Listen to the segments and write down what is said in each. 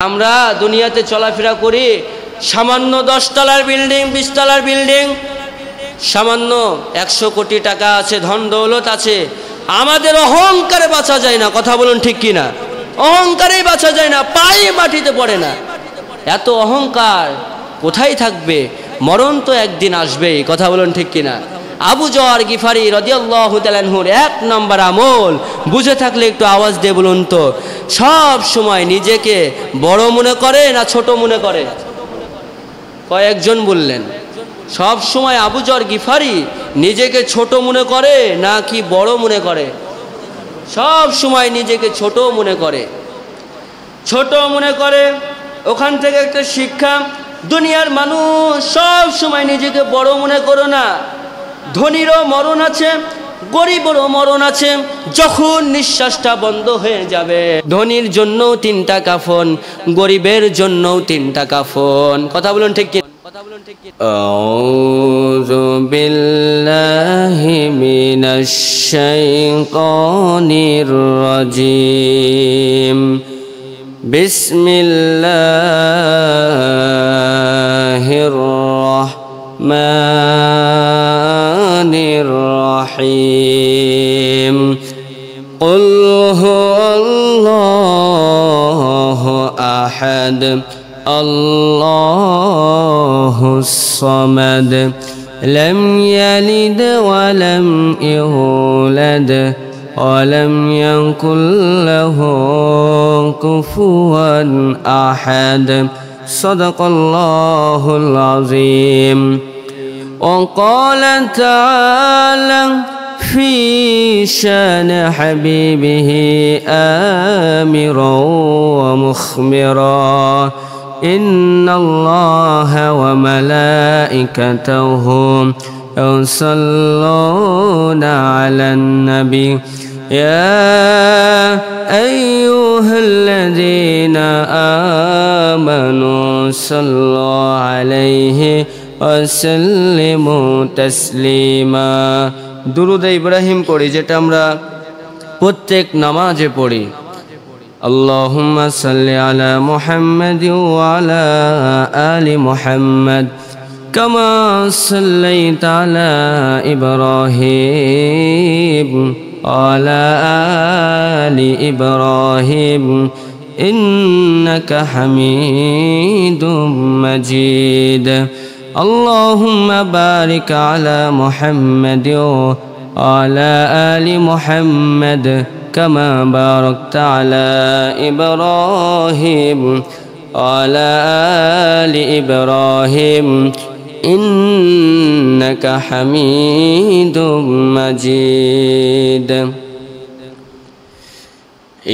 আমরা দুনিয়াতে চলাফেরা করি, সামান্য 10 তলার বিল্ডিং, 20 তলার বিল্ডিং, সামান্য 100 কোটি টাকা আছে, ধন দৌলত আছে, আমাদের অহংকারে বাঁচা যায় না। কথা বলুন ঠিক কিনা? অহংকারেই বাঁচা যায় না, পায়ে মাটিতে পড়ে না। এত অহংকার কোথায় থাকবে? মরণ তো একদিন আসবেই। কথা বলুন ঠিক কিনা? আবু যর গিফারি রাদিয়াল্লাহু তাআলা আনহুর 1 নম্বর আমল বুঝে থাকলে একটু আওয়াজ দিয়ে বলুন তো, সব সময় নিজেকে বড় মনে করে না ছোট মনে করে? কয়েকজন বললেন। সব সময় আবু যর গিফারি নিজেকে ছোট মনে করে নাকি বড় মনে করে? সব সময় নিজেকে ছোট মনে করে, ছোট মনে করে। ওখান থেকে একটা শিক্ষা, দুনিয়ার মানুষ সব সময় নিজেকে বড় মনে করো না। ধনীরও মরণ আছে, গরিবেরও মরণ আছে। যখন নিঃশ্বাসটা বন্ধ হয়ে যাবে, ধনীর জন্য 3টা কাফন, গরিবের জন্য 3টা কাফন। কথা বলুন ঠিক কি? আউযু বিল্লাহি মিনাশ শাইতানির রাজিম। বিসমিল্লাহির রাহমানির রহিম। কুল হুয়াল্লাহু আহাদ আল্লাহুস সামাদ লাম ইয়ালিদ ওয়া লাম ইউলাদ ওয়া লাম ইয়াকুল লাহু কুফুয়ান আহাদ। সাদাকাল্লাহুল আযীম। وقال تعالى في شان حبيبه آمرا ومخبرا إن الله وملائكته يصلون على النبي يا أيها الذين آمنوا صلوا عليه وسلموا تسليما। দুরুদ ইব্রাহিম পড়ি, যেটা আমরা প্রত্যেক নামাজে পড়ি। আল্লাহুম্মা সাল্লি আলা মুহাম্মাদ ওয়া আলা আলি মুহাম্মাদ কামা সাল্লাইতা আলা ইব্রাহিম ওয়া আলা আলি ইব্রাহিম ইন্নাকা হামিদুম মাজিদ। اللهم بارك على محمد وعلى آل محمد كما باركت على إبراهيم وعلى آل إبراهيم إنك حميد مجيد।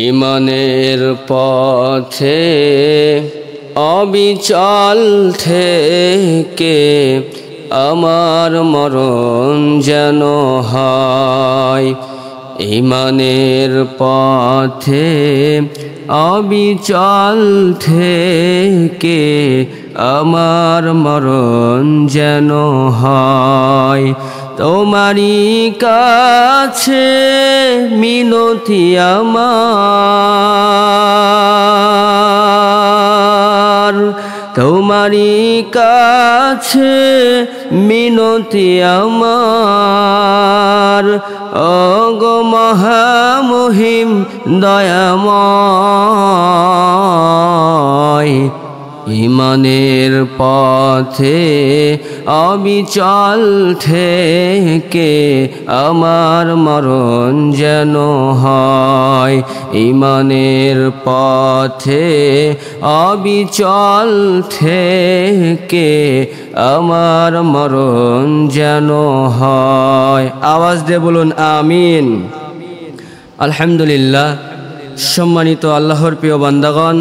ঈমানের পথে অবিচল থেকে আমার মরণ যেন হয়। ঈমানের পথে অবিচল থেকে আমার মরণ যেন হয়। তোমারই কাছে মিনতি আমার, তোমারই কাছে মিনতি আমার। ওগো মহামহিম দয়াময়, ঈমানের পথে অবিচল থেকে আমার মরণ যেন হয়। ঈমানের পথে অবিচল থেকে আমার মরণ যেন হয়। আওয়াজ দিয়ে বলুন আমিন। আলহামদুলিল্লাহ। সম্মানিত আল্লাহর প্রিয় বান্দাগণ,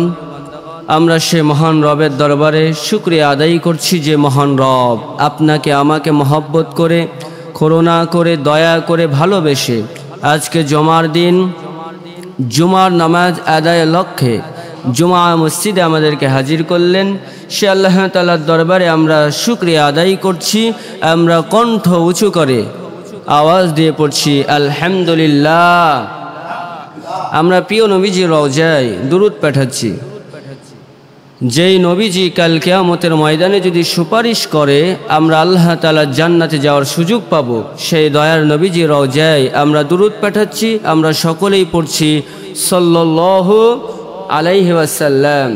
আমরা সে মহান রবের দরবারে শুকরিয়া আদায় করছি যে মহান রব আপনাকে আমাকে মহব্বত করে, করুণা করে, দয়া করে, ভালোবেসে আজকে জুমার দিন, জুমার নামাজ আদায়ের লক্ষ্যে জুমা মসজিদে আমাদেরকে হাজির করলেন। সে আল্লাহ তাআলার দরবারে আমরা শুকরিয়া আদায় করছি। আমরা কণ্ঠ উঁচু করে আওয়াজ দিয়ে পড়ছি আলহামদুলিল্লাহ। আমরা প্রিয় নবীজির রওজায় দুরূদ পাঠাচ্ছি। যেই নবীজি কাল কিয়ামতের ময়দানে যদি সুপারিশ করে আমরা আল্লাহ তাআলার জান্নাতে যাওয়ার সুযোগ পাব, সেই দয়ার নবীজি রওজায় আমরা দুরূদ পাঠাচ্ছি, আমরা সকলেই পড়ছি সাল্লাল্লাহু আলাইহি ওয়াসাল্লাম।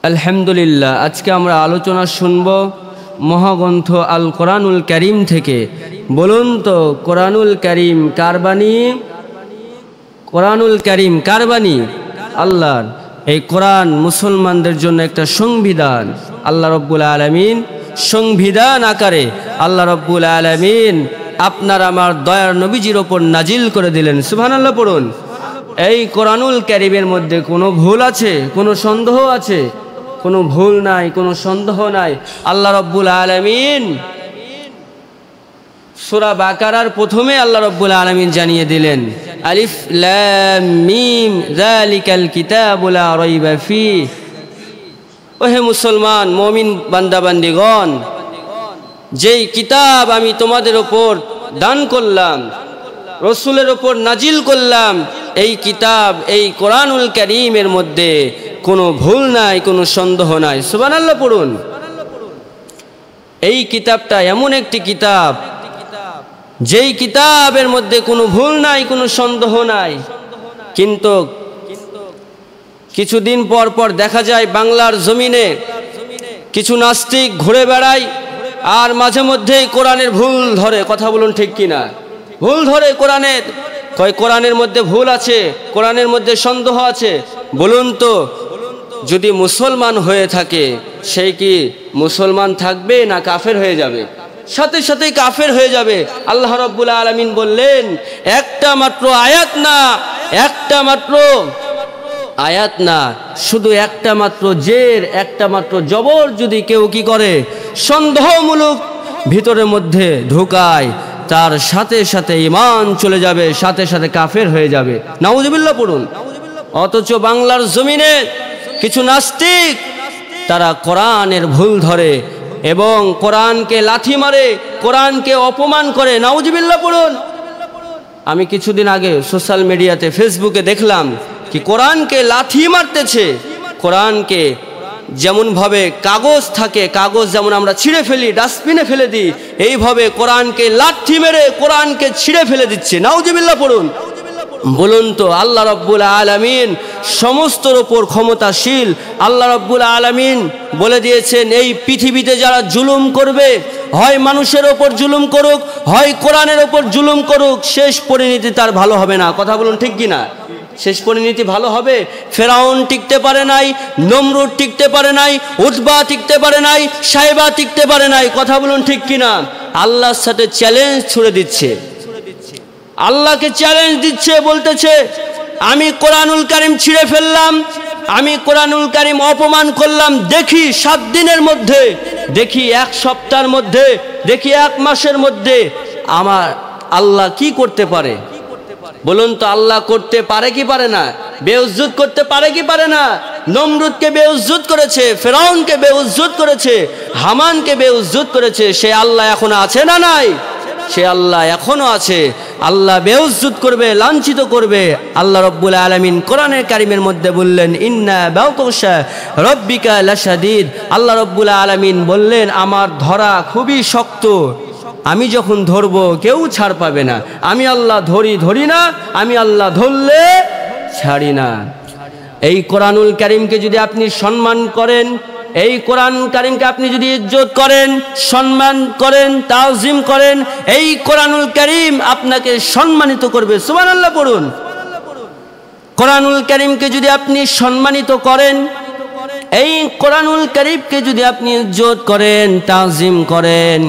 আলহামদুলিল্লাহ, আজকে আমরা আলোচনা শুনব মহাগ্রন্থ আল কোরআনুল কারীম থেকে। বলুন তো, কোরআনুল কারীম কার বাণী? কোরআনুল কারীম কার বাণী? আল্লাহর। এই কোরআন মুসলমানদের জন্য একটা সংবিধান। আল্লাহ রব্বুল আলামিন সংবিধান আকারে আল্লাহ রব্বুল আলামিন আপনার আমার দয়ার নবীজির ওপর নাজিল করে দিলেন। সুবহানাল্লাহ পড়ুন। এই কোরআনুল কারীমের মধ্যে কোনো ভুল আছে? কোনো সন্দেহ আছে? কোনো ভুল নাই, কোনো সন্দেহ নাই। আল্লাহ রব্বুল আলামিন সূরা বাকারার প্রথমে আল্লাহ রব্বুল আলামিন জানিয়ে দিলেন, আলিফ লাম মিম যালিকাল কিতাবু লা রাইবা ফীহ। ওহে মুসলমান মুমিন বান্দা বান্দিগণ, যেই কিতাব আমি তোমাদের ওপর দান করলাম, রসুলের ওপর নাজিল করলাম, এই কিতাব এই কোরআনুল কারীমের মধ্যে কোনো ভুল নাই, কোনো সন্দেহ নাই। সুবহানাল্লাহ পড়ুন। এই কিতাবটা এমন একটি কিতাব যেই কিতাবের মধ্যে কোনো ভুল নাই, কোনো সন্দেহ নাই। কিন্তু কিছুদিন পর পর দেখা যায় বাংলার জমিনে কিছু নাস্তিক ঘুরে বেড়ায় আর মাঝে মধ্যেই কোরআনের ভুল ধরে। কথা বলুন ঠিক কিনা? ভুল ধরে কোরআনের, কয় কোরআনের মধ্যে ভুল আছে, কোরআনের মধ্যে সন্দেহ আছে। বলুন তো, যদি মুসলমান হয়ে থাকে সেই কি মুসলমান থাকবে না কাফের হয়ে যাবে? সাথে সাথেই কাফের হয়ে যাবে। আল্লাহ রাব্বুল আলামিন বললেন, একটা মাত্র আয়াত না, একটা মাত্র আয়াত না, শুধু একটা মাত্র জের, একটা মাত্র জবর যদি কেউ কি করে সন্দেহমূলক ভিতরের মধ্যে ঢুকায়, তার সাথে সাথে ঈমান চলে যাবে, সাথে সাথে কাফের হয়ে যাবে। নাউযুবিল্লাহ পড়ুন। অথচ বাংলার জমিনে কিছু নাস্তিক তারা কোরআনের ভুল ধরে এবং কোরআনকে লাথি মারে, কোরআনকে অপমান করে। নাউযুবিল্লাহ পড়ুন। আমি কিছুদিন আগে সোশ্যাল মিডিয়াতে ফেসবুকে দেখলাম কি কোরআনকে লাথি মারতেছে। কোরআনকে যেমনভাবে কাগজ থাকে, কাগজ যেমন আমরা ছিঁড়ে ফেলি, ডাস্টবিনে ফেলে দিই, এইভাবে কোরআনকে লাথি মেরে কোরআনকে ছিঁড়ে ফেলে দিচ্ছে। নাউযুবিল্লাহ পড়ুন। বলুন তো, আল্লাহ রাব্বুল আলামিন সমস্তর ওপর ক্ষমতাশীল। আল্লাহ রাব্বুল আলামিন বলে দিয়েছেন, এই পৃথিবীতে যারা জুলুম করবে, হয় মানুষের ওপর জুলুম করুক, হয় কোরআনের ওপর জুলুম করুক, শেষ পরিণতি তার ভালো হবে না। কথা বলুন ঠিক কিনা? শেষ পরিণতি ভালো হবে? ফেরাউন টিকতে পারে নাই, নমরুদ টিকতে পারে নাই, উতবা টিকতে পারে নাই, সাইবা টিকতে পারে নাই। কথা বলুন ঠিক কিনা? আল্লাহর সাথে চ্যালেঞ্জ ছুড়ে দিচ্ছে, আল্লাহকে চ্যালেঞ্জ দিচ্ছে, বলতেছে আমি কোরআনুল কারীম ছিঁড়ে ফেললাম, আমি কোরআনুল কারীম অপমান করলাম, দেখি 7 দিনের মধ্যে, দেখি 1 সপ্তাহের মধ্যে, দেখি 1 মাসের মধ্যে আমার আল্লাহ কি করতে পারে। বলুন তো, আল্লাহ করতে পারে কি পারে না? বেউজ্জত করতে পারে কি পারে না? নমরুদকে বেউজ্জত করেছে, ফেরাউনকে বেউজ্জত করেছে, হামানকে বেউজ্জত করেছে। সে আল্লাহ এখনো আছে না নাই? সে আল্লাহ এখনো আছে। আল্লাহ বেউজ্জত করবে, লাঞ্ছিত করবে। আল্লাহ রাব্বুল আলামিন কোরআনের কারীমের মধ্যে বললেন, ইন্না বাউতুশা রাব্বিকা লাশাদীদ। আল্লাহ রাব্বুল আলামিন বললেন, আমার ধরা খুবই শক্ত, আমি যখন ধরবো কেউ ছাড় পাবে না। আমি আল্লাহ ধরি না, আমি আল্লাহ ধরলে ছাড়ি না। এই কোরআনুল কারীমকে যদি আপনি সম্মান করেন, এই কোরআন কারীমকে আপনি যদি ইজ্জত করেন, সম্মান করেন, তাওজিম করেন, এই কোরআনুল কারীম আপনাকে সম্মানিত করবে। সুবহানাল্লাহ পড়ুন। কোরআনুল কারীমকে যদি আপনি সম্মানিত করেন, এই কোরআনুল কারীমকে যদি আপনি ইজ্জত করেন, তাওজিম করেন,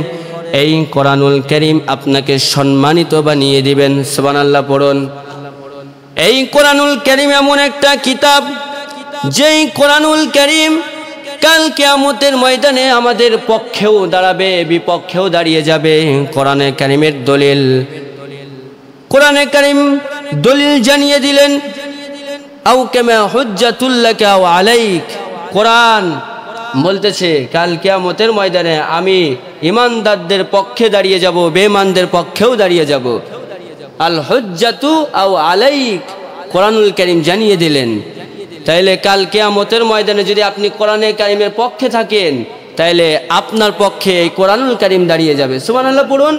এই কোরআনুল কারীম আপনাকে সম্মানিত বানিয়ে দিবেন। সুবহানাল্লাহ পড়ুন। এই কোরআনুল কারীম এমন একটা কিতাব, যেই কোরআনুল কারীম কাল কিয়ামতের ময়দানে আমাদের পক্ষেও দাঁড়াবে, বিপক্ষেও দাঁড়িয়ে যাবে। কোরআনে কারীমের দলিল, কোরআনে কারীম দলিল জানিয়ে দিলেন, আও কামা হুজ্জাতুল লাকা ওয়া আলাইক। কোরআন বলতেছে কাল কিয়ামতের ময়দানে আমি ঈমানদারদের পক্ষে দাঁড়িয়ে যাব, বেঈমানদের পক্ষেও দাঁড়িয়ে যাব। আল হুজ্জাতু আও আলাইক, কোরআনুল কারীম জানিয়ে দিলেন। তাইলে কাল কিয়ামতের ময়দানে যদি আপনি কোরআনে কারিমের পক্ষে থাকেন তাইলে আপনার পক্ষে এই কোরআনুল কারিম দাঁড়িয়ে যাবে, সুবহানাল্লাহ পড়ুন।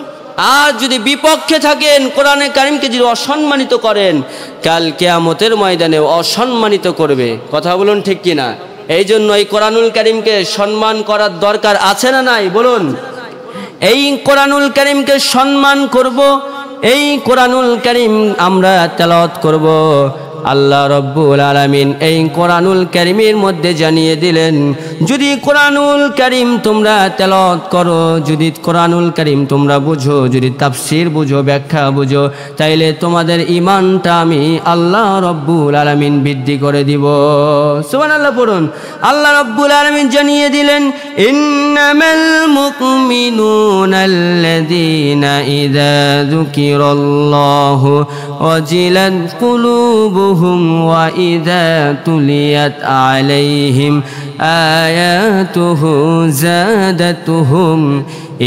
আর যদি বিপক্ষে থাকেন, কোরআনে কারিমকে যদি অসম্মানিত করেন, কাল কিয়ামতের ময়দানে অসম্মানিত করবে। কথা বলুন ঠিক কিনা? এই জন্য এই কোরআনুল কারিমকে সম্মান করার দরকার আছে না নাই বলুন? এই কোরআনুল কারিমকে সম্মান করব, এই কোরআনুল কারিম আমরা তেলাওয়াত করব। আল্লাহ রব্বুল আলামিন এই কোরআনুল কারিমের মধ্যে জানিয়ে দিলেন, যদি কোরআনুল কারিম তোমরা তেলাওয়াত করো, যদি কোরআনুল কারিম তোমরা বুঝো, যদি তাফসীর বুঝো, ব্যাখ্যা বুঝো, তাইলে তোমাদের ঈমানটা আমি আল্লাহ রব্বুল আলামিন বৃদ্ধি করে দিব। সুবহানাল্লাহ পড়ুন। আল্লাহ রব্বুল আলামিন জানিয়ে দিলেন, ইন্নামাল মুমিনুনাল্লাযীনা ইযা যুকিরাল্লাহু ওয়াজিলাত কুলুবুহুম وَإِذَا تُلِيَتْ عَلَيْهِمْ آيَاتُهُ زَادَتْهُمْ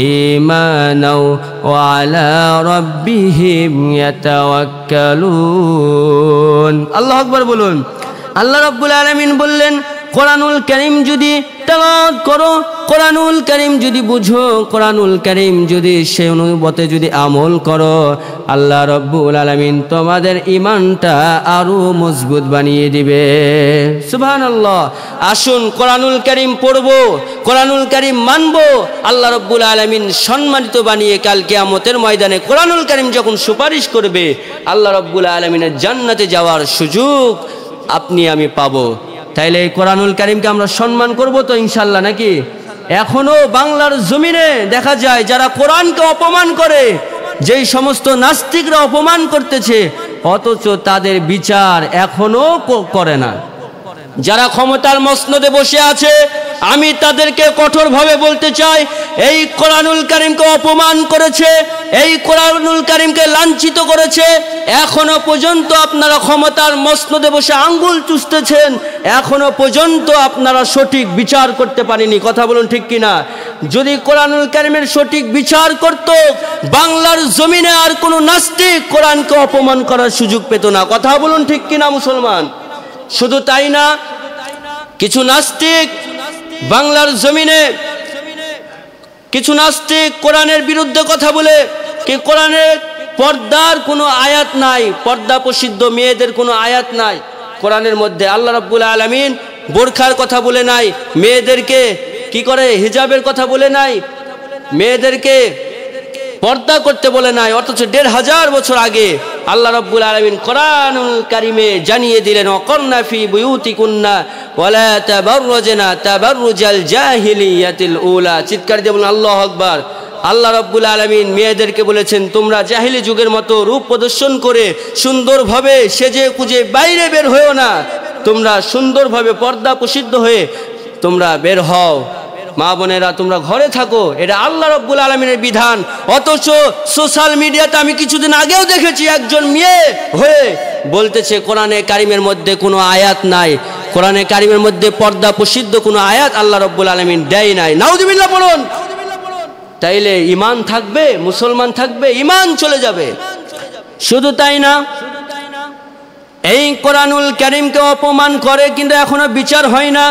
إِيمَانًا وَعَلَى رَبِّهِمْ يَتَوَكَّلُونَ। আল্লাহু আকবার বলুন। আল্লাহ রাব্বুল আলামিন বললেন, কোরআনুল কারীম যদি তেলাওয়াত করো, কোরআনুল কারীম যদি বুঝো, কোরআনুল কারীম যদি সে অনুভূতে যদি আমল করো, আল্লাহ রাব্বুল আলামিন তোমাদের ঈমানটা আরো মজবুত বানিয়ে দিবে। সুবহানাল্লাহ। আসুন কোরআনুল কারীম পড়বো, কোরআনুল কারীম মানবো, আল্লাহ রাব্বুল আলামিন সম্মানিত বানিয়ে কাল কিয়ামতের ময়দানে কোরআনুল কারীম যখন সুপারিশ করবে, আল্লাহ রাব্বুল আলামিনের জান্নাতে যাওয়ার সুযোগ আপনি আমি পাবো। তাইলে এই কোরআনুল কারীমকে আমরা সম্মান করব তো ইনশাআল্লাহ নাকি? এখনো বাংলার জমিনে দেখা যায় যারা কোরআনকে অপমান করে, যেই সমস্ত নাস্তিকরা অপমান করতেছে, অথচ তাদের বিচার এখনো করে না। যারা ক্ষমতার মসনদে বসে আছে, আমি তাদেরকে কঠোরভাবে বলতে চাই, এই কোরআনুল কারীমকে অপমান করেছে, এই কোরআনুল কারীমকে লাঞ্ছিত করেছে, এখনো পর্যন্ত আপনারা ক্ষমতার মসনদে বসে আঙ্গুল চুষতেছেন, এখনো পর্যন্ত আপনারা সঠিক বিচার করতে পারেনি। কথা বলুন ঠিক কিনা? যদি কোরআনুল কারীমের সঠিক বিচার করত, বাংলার জমিনে আর কোনো নাস্তিক কোরআনকে অপমান করার সুযোগ পেত না। কথা বলুন ঠিক কিনা মুসলমান? শুধু তাই না, কিছু নাস্তিক বাংলার জমিনে, কিছু নাস্তিক কোরআনের বিরুদ্ধে কথা বলে, কি কোরআনের পর্দার কোনো আয়াত নাই, পর্দা প্রসিদ্ধ মেয়েদের কোনো আয়াত নাই কোরআনের মধ্যে। আল্লাহ রাব্বুল আলামিন বোরখার কথা বলে নাই, মেয়েদেরকে কি করে হিজাবের কথা বলে নাই, মেয়েদেরকে পর্দা করতে বলে নাই। অথচ ১৫০০ বছর আগে আল্লাহ রাব্বুল আলামিন কোরআনুল কারীমে জানিয়ে দিলেন, ওয়াকারনা ফি বুয়ুতিকুন্না ওয়ালা তাবাররাজনা তাবাররুজাল জাহিলিয়াতিল উলা। চিৎকার দিয়ে বলুন আল্লাহু আকবার। আল্লাহ রাব্বুল আলামিন মেয়েদেরকে বলেছেন, তোমরা জাহিলি যুগের মতো রূপ প্রদর্শন করে সুন্দরভাবে সেজে কুজে বাইরে বের হয়েও না, তোমরা সুন্দরভাবে পর্দা প্রসিদ্ধ হয়ে তোমরা বের হও। মা বোনেরা তোমরা ঘরে থাকো, এটা আল্লাহ রাব্বুল আলামিনের বিধান। অথচ সোশ্যাল মিডিয়াতে আমি কিছুদিন আগেও দেখেছি একজন মেয়ে হয়ে বলতেছে কোরআনে কারিমের মধ্যে কোনো আয়াত নাই, কোরআনে কারিমের মধ্যে পর্দা প্রসিদ্ধ কোনো আয়াত আল্লাহ রাব্বুল আলামিন দেয় নাই। নাউযুবিল্লাহ বলুন। তাইলে ঈমান থাকবে, মুসলমান থাকবে, ঈমান চলে যাবে। শুধু তাই না, এই কোরআনুল কারীমকে অপমান করে কিন্তু এখনো বিচার হয় না।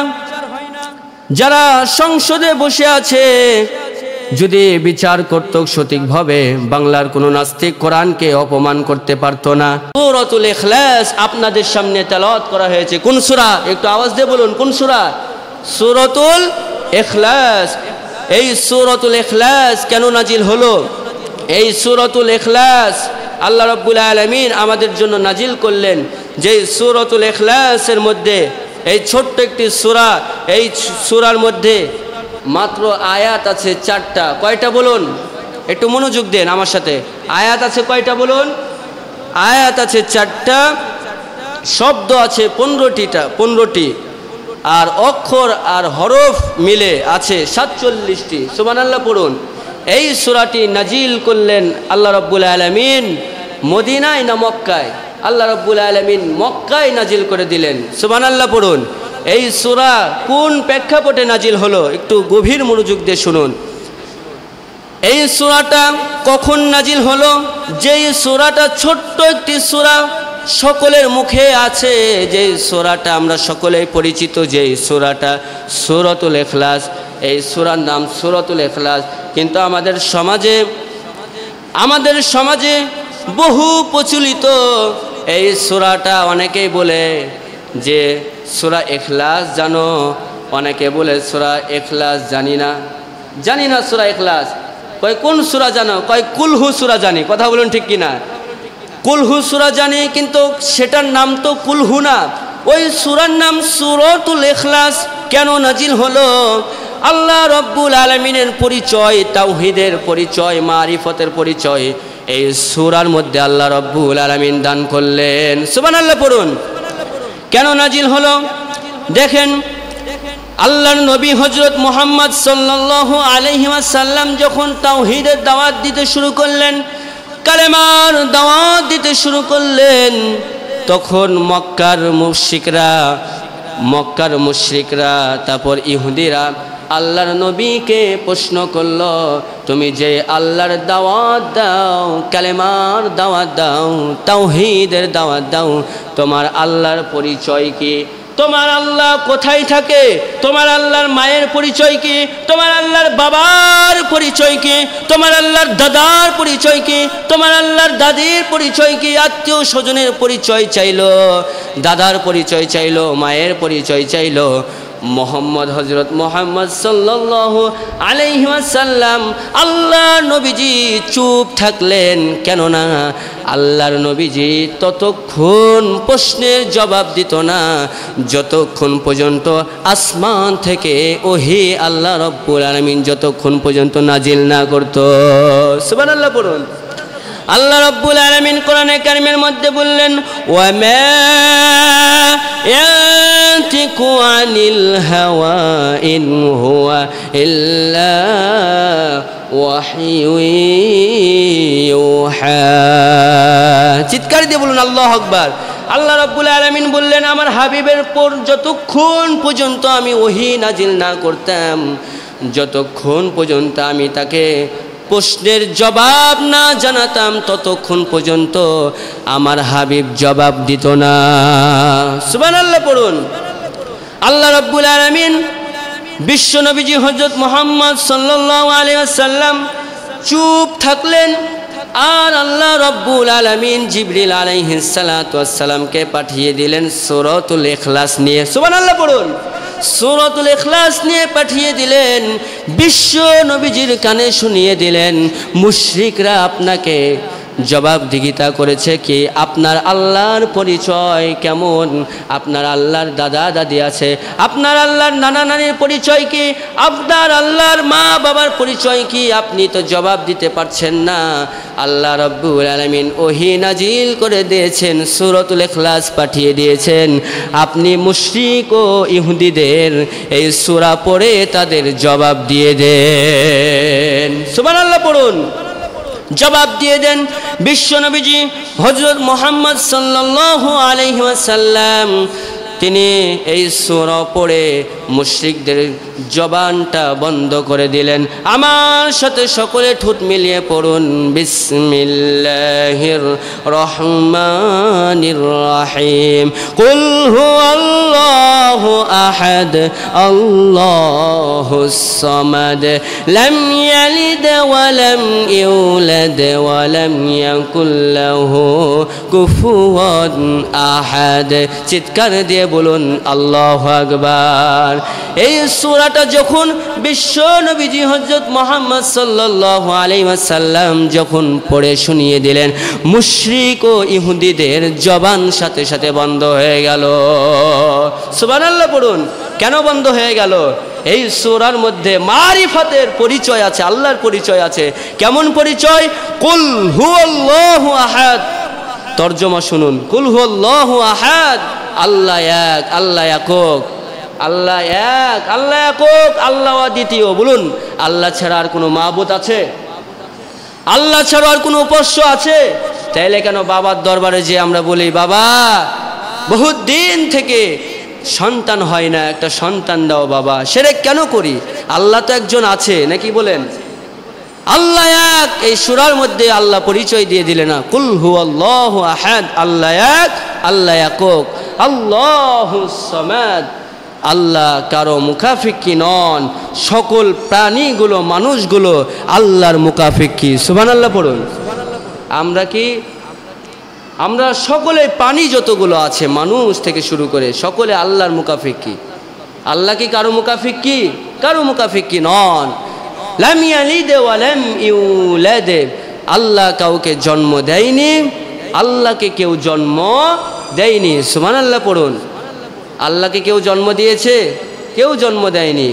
যারা সংসদে বসে আছে, যদি বিচার করত সঠিকভাবে, বাংলার কোনো নাস্তিক কোরআনকে অপমান করতে পারতো না। সূরাতুল ইখলাস আপনাদের সামনে তেলাওয়াত করা হয়েছে। কোন সূরা? একটু আওয়াজ দিয়ে বলুন, কোন সূরা? সূরাতুল ইখলাস। এই সূরাতুল ইখলাস কেন নাজিল হলো? এই সূরাতুল ইখলাস আল্লাহ রাব্বুল আলামিন আমাদের জন্য নাজিল করলেন। যে সূরাতুল ইখলাসের মধ্যে এই ছোট্ট একটি সূরা, এই সূরার মধ্যে মাত্র আয়াত আছে 4টা। কয়টা বলুন? একটু মনোযোগ দেন আমার সাথে। আয়াত আছে কয়টা বলুন? আয়াত আছে 4টা, শব্দ আছে 15টি, আর অক্ষর আর হরফ মিলে আছে 47টি। সুবহানাল্লাহ পড়ুন। এই সূরাটি নাজিল করলেন আল্লাহ রাব্বুল আলামিন মদিনায় না মক্কায়? আল্লাহ রাব্বুল আলামিন মক্কায় নাজিল করে দিলেন। সুবহানাল্লাহ পড়ুন। এই সূরা কোন প্রেক্ষাপটে নাজিল হলো একটু গভীর মনোযোগ দিয়ে শুনুন। এই সূরাটা কখন নাজিল হলো? যেই সূরাটা ছোট্ট একটি সূরা, সকলের মুখে আছে, যে সূরাটা আমরা সকলেই পরিচিত, যে সূরাটা সূরাতুল ইখলাস। এই সূরার নাম সূরাতুল ইখলাস। কিন্তু আমাদের সমাজে বহু প্রচলিত এই সূরাটা, অনেকেই বলে যে সূরা ইখলাস জানো, অনেকে বলে সূরা ইখলাস জানি না সূরা ইখলাস। কয় কোন সূরা জানো? কয় কুলহু সূরা জানি। কথা বলুন ঠিক কিনা? কুলহু সূরা জানি, কিন্তু সেটার নাম তো কুলহু না, ওই সূরার নাম সূরাতুল ইখলাস। কেন নাজিল হলো? আল্লাহ রব্বুল আলামিনের পরিচয়, তাওহীদের পরিচয়, মারিফতের পরিচয় এই সূরার মধ্যে আল্লাহ রব্বুল আলামিন দান করলেন। সুবহানাল্লাহ পড়ুন। কেন নাজিল হলো? দেখেন, আল্লাহর নবী হযরত মুহাম্মদ সাল্লাল্লাহু আলাইহি ওয়াসাল্লাম যখন তাওহীদের দাওয়াত দিতে শুরু করলেন, কালেমার দাওয়াত দিতে শুরু করলেন, তখন মক্কার মুশরিকরা তারপর ইহুদিরা আল্লাহর নবীকে প্রশ্ন করল, তুমি যে আল্লাহর দাওয়াত দাও, কালেমার দাওয়াত দাও, তাওহীদের দাওয়াত দাও, তোমার আল্লাহর পরিচয় কি? তোমার আল্লাহ কোথায় থাকে? তোমার আল্লাহর মায়ের পরিচয় কি? তোমার আল্লাহর বাবার পরিচয় কি? তোমার আল্লাহর দাদার পরিচয় কি? তোমার আল্লাহর দাদির পরিচয় কি? আত্মীয় স্বজনের পরিচয় চাইলো, দাদার পরিচয় চাইলো, মায়ের পরিচয় চাইলো। হযরত মুহাম্মদ সাল্লাল্লাহু আলাইহি ওয়াসাল্লাম আল্লাহর নবীজি চুপ থাকলেন। কেননা আল্লাহর নবীজি ততক্ষণ প্রশ্নের জবাব দিত না যতক্ষণ পর্যন্ত আসমান থেকে ওহী আল্লাহ রব্বুল আলামিন যতক্ষণ পর্যন্ত নাজিল না করত। সুবহানাল্লাহ পড়ুন। আল্লাহ রব্বুল আলামিন কোরআনে কারীমের মধ্যে বললেন, ওয়া মা ইয়ান্তিকু আনিল হাওয়া ইন হুয়া ইল্লা ওয়াহয়ুন ইউহা। চিৎকার দিয়ে বলুন আল্লাহু আকবার। আল্লাহ রব্বুল আলামিন বললেন, আমার হাবিবের পর যতক্ষণ পর্যন্ত আমি ওহী নাজিল না করতাম, যতক্ষণ পর্যন্ত আমি তাকে প্রশ্নের জবাব না জানাতাম, ততক্ষণ পর্যন্ত আমার হাবিব জবাব দিত না। সুবহানাল্লাহ পড়ুন। আল্লাহ রাব্বুল আলামিন বিশ্ব নবীজি হযরত মুহাম্মদ সাল্লাল্লাহু আলাইহি ওয়াসাল্লাম চুপ থাকলেন, আর আল্লাহ রাব্বুল আলামিন জিবরিল আলাইহিস সালাতু ওয়াস সালামকে পাঠিয়ে দিলেন সূরাতুল ইখলাস নিয়ে। সুবহানাল্লাহ পড়ুন। সূরাতুল ইখলাস নিয়ে পাঠিয়ে দিলেন, বিশ্ব নবীজির কানে শুনিয়ে দিলেন, মুশরিকরা আপনাকে জবাবদিহিতা করেছে কি? আপনার আল্লাহর পরিচয় কেমন? আপনার আল্লাহর দাদা দাদি আছে, আপনার আল্লাহর নানা নানির পরিচয় কি? আপনার আল্লাহর মা বাবার পরিচয় কি? আপনি তো জবাব দিতে পারছেন না। আল্লাহ রাব্বুল আলামিন ওহী নাজিল করে দিয়েছেন, সূরাতুল ইখলাস পাঠিয়ে দিয়েছেন, আপনি মুশরিক ও ইহুদিদের এই সূরা পড়ে তাদের জবাব দিয়ে দেন। সুবহানাল্লাহ পড়ুন। জবাব দিয়ে দেন। বিশ্ব নবীজি হযরত মুহাম্মদ সাল্লাল্লাহু আলাইহি ওয়াসাল্লাম তিনি এই সূরা পড়ে মুশরিকদের জবানটা বন্ধ করে দিলেন। আমার সাথে সকলে ঠোঁট মিলিয়ে পড়ুন, বিসমিল্লাহির রহমানির রহিম। কুল হুয়াল্লাহু আহাদ আল্লাহুস সামাদ লাম ইয়ালিদ ওয়া লাম ইউলাদ ওয়া লাম ইয়াকুল লাহু কুফুয়ান আহাদ। চিৎকার দিয়ে বলুন আল্লাহু আকবার। এই সূরাটা যখন বিশ্ব নবীজি হযরত মুহাম্মদ সাল্লাল্লাহু আলাইহি ওয়াসাল্লাম যখন পড়ে শুনিয়ে দিলেন, মুশরিক ও ইহুদিদের জবান সাথে সাথে বন্ধ হয়ে গেল। সুবহানাল্লাহ পড়ুন। কেন বন্ধ হয়ে গেল? এই সূরার মধ্যে মারিফতের পরিচয় আছে, আল্লাহর পরিচয় আছে। কেমন পরিচয়? কুল হুয়াল্লাহু আহাদ। তরজমা শুনুন, কুল হুয়াল্লাহু আহাদ, আল্লাহ এক, আল্লাহ একক, আল্লাহ এক, আল্লাহ একক, আল্লাহ দ্বিতীয়। বলুন, আল্লাহ ছাড়া আর কোনো মাবুদ আছে? আল্লাহ ছাড়া আর কোনো উপাস্য আছে? তাইলে কেন বাবার দরবারে যে আমরা বলি, বাবা বহুত দিন থেকে সন্তান হয় না, একটা সন্তান দাও বাবা, শিরক কেন করি? আল্লাহ তো একজন আছে, নাকি বলেন? আল্লাহ এক, এই সূরার মধ্যে আল্লাহ পরিচয় দিয়ে দিলেন না, কুল হুয়াল্লাহু আহাদ, আল্লাহ এক, আল্লাহ একক, আল্লাহুস সামাদ, আল্লাহ কারো মুকাফিকি নন। সকল প্রাণীগুলো, মানুষগুলো আল্লাহর মুকাফিকি। সুবহানাল্লাহ পড়ুন। আমরা সকলে প্রাণী যতগুলো আছে, মানুষ থেকে শুরু করে সকলে আল্লাহর মুকাফিকি। আল্লাহ কি কারো মুকাফিকি? কারো মুকাফিকি নন। লাম ইয়ালিদ ওয়া লাম ইউলাদ, আল্লাহ কাউকে জন্ম দেয়নি, আল্লাহকে কেউ জন্ম দেয়নি। সুবহানাল্লাহ পড়ুন। আল্লাহকে কেউ জন্ম দিয়েছে? কেউ জন্ম দেয়নি।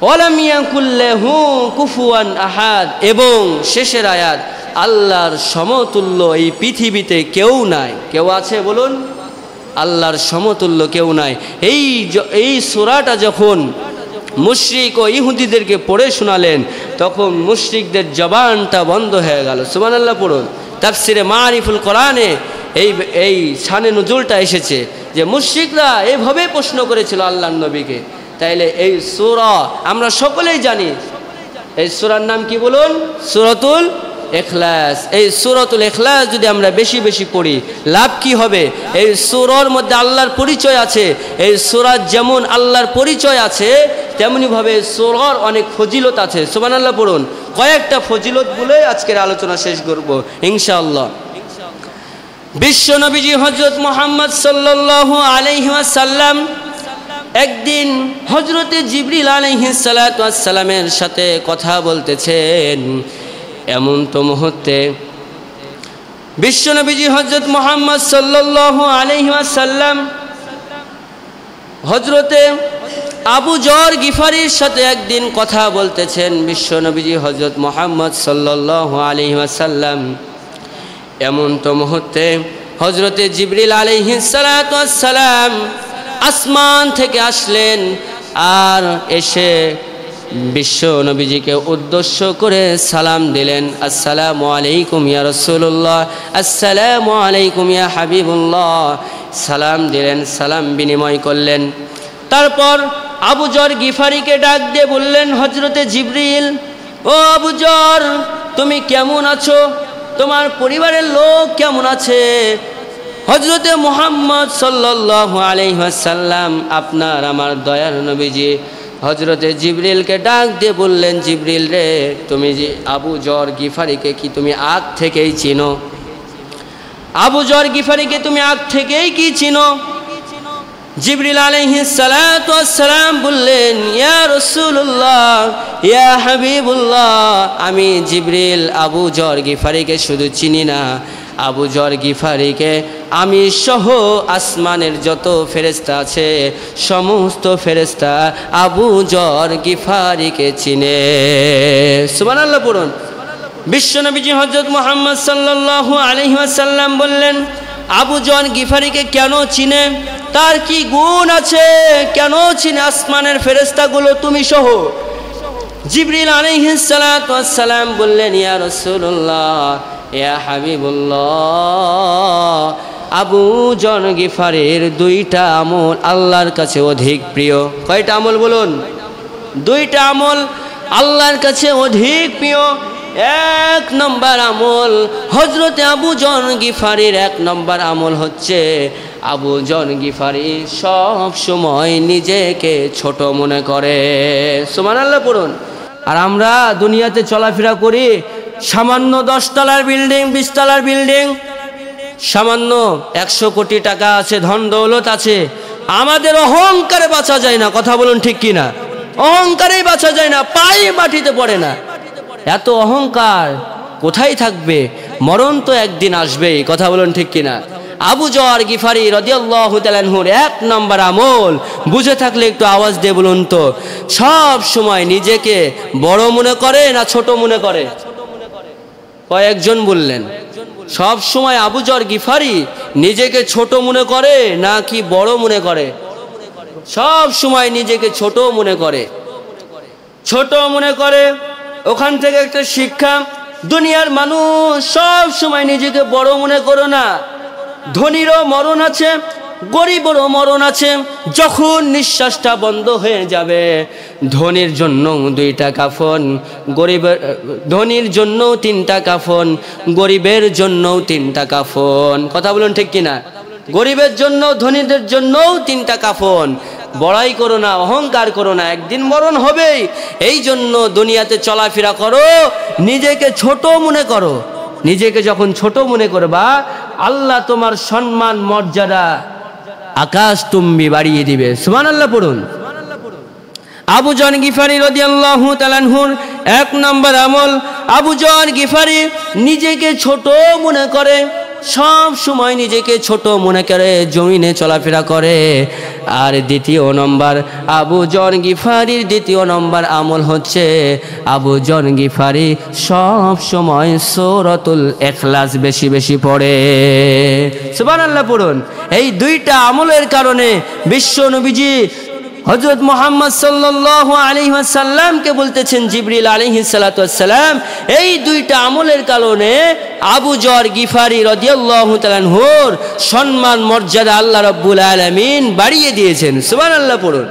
ওয়ালাম ইয়াকুল লাহু কুফুয়ান আহাদ, এবং শেষের আয়াত, আল্লাহর সমতুল্য এই পৃথিবীতে কেউ নাই। কেউ আছে বলুন? আল্লাহর সমতুল্য কেউ নাই। এই সূরাটা যখন মুশরিক ও ইহুদিদেরকে পড়ে শোনালেন, তখন মুশরিকদের জবানটা বন্ধ হয়ে গেল। সুবহানাল্লাহ পড়ুন। তাফসিরে মারিফুল কোরআনে এই শানে নুজুলটা এসেছে যে মুশরিকরা এইভাবে প্রশ্ন করেছিল আল্লাহর নবীকে। তাইলে এই সূরা আমরা সকলেই জানি, এই সূরার নাম কি বলুন? সূরাতুল ইখলাস। এই সূরাতুল ইখলাস যদি আমরা বেশি বেশি পড়ি, লাভ কি হবে? এই সূরার মধ্যে আল্লাহর পরিচয় আছে। এই সূরার যেমন আল্লাহর পরিচয় আছে, তেমনিভাবে সূরার অনেক ফজিলত আছে। সুবহানাল্লাহ পড়ুন। কয়েকটা ফজিলত বলে আজকের আলোচনা শেষ করব ইনশাআল্লাহ। বিশ্ব নবীজি হযরত মুহাম্মদ সাল্লাল্লাহু আলাইহি ওয়াসাল্লাম একদিন হযরতে জিবরিল আলাইহিস সালাতু ওয়াস সালামের সাথে কথা বলতেছেন। এমন তো মুহূর্তে বিশ্ব নবীজি হযরত মুহাম্মদ সাল্লাল্লাহু আলাইহি ওয়াসাল্লাম হযরতে আবু যর গিফারির সাথে একদিন কথা বলতেছেন। বিশ্ব নবীজি হযরত মুহাম্মদ সাল্লাল্লাহু আলাইহি ওয়াসাল্লাম এমন তো মুহূর্তে হযরতে জিবরিল আলাইহিস সালাতু ওয়াস সালাম আসমান থেকে আসলেন, আর এসে বিশ্ব নবীজিকে উদ্দেশ্য করে সালাম দিলেন। আসসালামু আলাইকুম ইয়া রাসূলুল্লাহ, আসসালামু আলাইকুম ইয়া হাবিবুল্লাহ। সালাম দিলেন, সালাম বিনিময় করলেন। তারপর আবু যর গিফারিকে ডাক দিয়ে বললেন, হযরতে জিবরিল, ও আবু যর, তুমি কেমন আছো? তোমার পরিবারের লোক কেমন আছে? হযরতে মুহাম্মদ সাল্লাল্লাহু আলাইহি ওয়াসাল্লাম আপনার আমার দয়ার নবীজি হযরতে জিবরিলকে ডাক দিয়ে বললেন, জিবরিল রে, তুমি যে আবু যর গিফারিকে কি তুমি আগ থেকেই চিনো? আবু যর গিফারিকে তুমি আগ থেকেই কি চিনো? জিবরিল আলাইহিস সালাতু ওয়াস সালাম বললেন, ইয়া রাসূলুল্লাহ, ইয়া হাবিবুল্লাহ, আমি জিবরিল আবু যর গিফারিকে শুধু চিনি না, আবু যর গিফারিকে আমি সহ আসমানের যত ফেরেশতা আছে সমস্ত ফেরেশতা আবু যর গিফারিকে চিনে। সুবহানাল্লাহ পড়ুন। বিশ্বনবীজি হযরত মুহাম্মদ সাল্লাল্লাহু আলাইহি ওয়াসাল্লাম বললেন, আবু যর গিফারিকে কেন চিনে? তার কি গুণ আছে? কেন চিনে আসমানের ফেরেশতাগুলো তুমি সহ? জিবরিল আলাইহিস সালাতু ওয়াস সালাম বললেন, ইয়া রাসূলুল্লাহ, ইয়া হাবিবুল্লাহ, আবু যর গিফারির দুইটা আমল আল্লাহর কাছে অধিক প্রিয়। কয়টা আমল বলুন? দুইটা আমল আল্লাহর কাছে অধিক প্রিয়। এক নম্বর আমল হযরতে আবু যর গিফারির এক নম্বর আমল হচ্ছে আবু যর গিফারি সব সময় নিজেকে ছোট মনে করে। সুবহানাল্লাহ পড়ুন। আর আমরা দুনিয়াতে চলাফেরা করি, সামান্য 10 তলার বিল্ডিং, 20 তলার বিল্ডিং, সামান্য 100 কোটি টাকা আছে, ধন দৌলত আছে, আমাদের অহংকারে বাঁচা যায় না। কথা বলুন ঠিক কিনা? অহংকারেই বাঁচা যায় না, পায়ে মাটিতে পড়ে না। এত অহংকার কোথায় থাকবে? মরণ তো একদিন আসবেই। কথা বলুন ঠিক কিনা? আবু যর গিফারি রাদিয়াল্লাহু তাআলা আনহুর এক নম্বর আমল, বুঝে থাকলে একটু আওয়াজ দিয়ে বলুন তো, সব সময় নিজেকে বড় মনে করে না ছোট মনে করে? কয়েকজন বললেন? সব সময় আবু যর গিফারি নিজেকে ছোট মনে করে না কি বড় মনে করে? সব সময় নিজেকে ছোট মনে করে, ছোট মনে করে। ওখান থেকে একটা শিক্ষা, দুনিয়ার মানুষ সব সময় নিজেকে বড় মনে করো না। ধনীরও মরণ আছে, গরিবেরও মরণ আছে, যখন নিঃশ্বাসটা বন্ধ হয়ে যাবে। ধনীর জন্য 2টা কাফন, ধনীর জন্য 3টা কাফন, গরিবের জন্য 3টা কাফন। কথা বলুন ঠিক কিনা? গরিবের জন্য, ধনীদের জন্য 3টা কাফন। বড়াই করো না, অহংকার করো না, একদিন মরণ হবেই। এই জন্য দুনিয়াতে চলাফেরা করো, নিজেকে ছোট মনে করো। নিজেকে যখন ছোট মনে করবা, আল্লাহ তোমার সম্মান মর্যাদা আকাশ তুম্বি বাড়িয়ে দিবে। সুবহানাল্লাহ পড়ুন। আবু জন গিফারি রাদিয়াল্লাহু তাআলা আনহুর 1 নম্বর আমল, আবু জন গিফারি নিজেকে ছোট মনে করে, সব সময় নিজেকে ছোট মনে করে জমিনে চলাফেরা করে। আর 2 নম্বর, আবু জন গিফারির 2 নম্বর আমল হচ্ছে, আবু জন গিফারি সব সময় সূরাতুল ইখলাস বেশি বেশি পড়ে। সুবহানাল্লাহ পড়ুন। এই 2টা আমলের কারণে বিশ্ব নবীজি হযরত মুহাম্মদ সাল্লাল্লাহু আলাইহি ওয়াসাল্লামকে বলতেছেন, জিবরিল আলাইহিস সালাতু ওয়াসসালাম, এই 2টা আমলের কারণে আবু যর গিফারি রাদিয়াল্লাহু তাআলা আনহুর সম্মান মর্যাদা আল্লাহ রাব্বুল আলামিন বাড়িয়ে দিয়েছেন। সুবহানাল্লাহ পড়ুন।